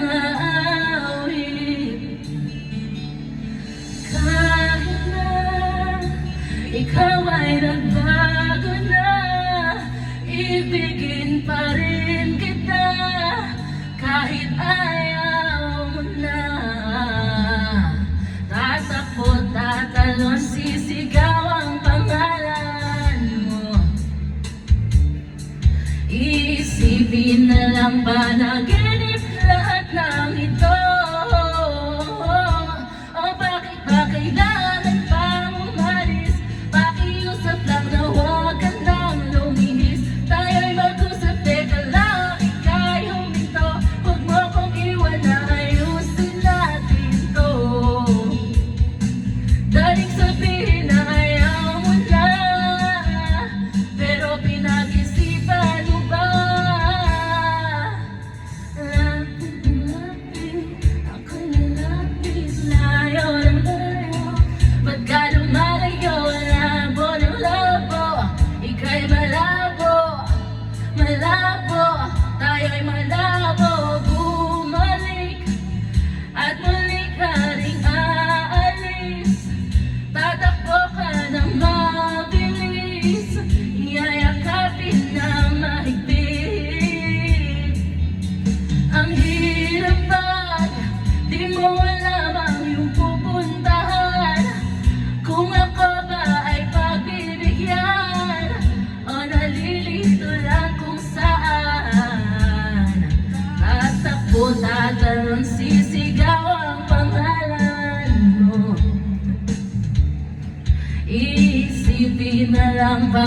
aawit. Kahit na ikaw ay nagbago na, ibigin pa rin kita kahit ayaw mo na. Tatakot, tatalon, sisigaw ang pangalan mo. Iisipin na lang ba naginip lahat ng ito? O bakit ba kailangan pang umalis? Pakiusap lang na huwag ka nang lumihis. Tayo'y mag-usap, teka lang, ika'y huminto. Huwag mo kong iwan na ayusin natin to. Daling sabihin na ayaw mo na, pero pinag-isipan mo ba? Lapit na lapit, ako'y nalapit, layo ng layo. Ba't ka lumalayo, labo ng labo? Ika'y malabo, malabo, tayo'y malabo. Bumalik at muli ka ring aalis. Tatakbo ka ng mabilis, yayakapin na mahigpit. Ang hirap pag di mo alam ang iyong pupuntahan. Kung ako ba ay pagbibigyan o nalilito lang kung saan. Tatakbo, tatalon, sisigaw ang pangalan mo. Iisipin na lang ba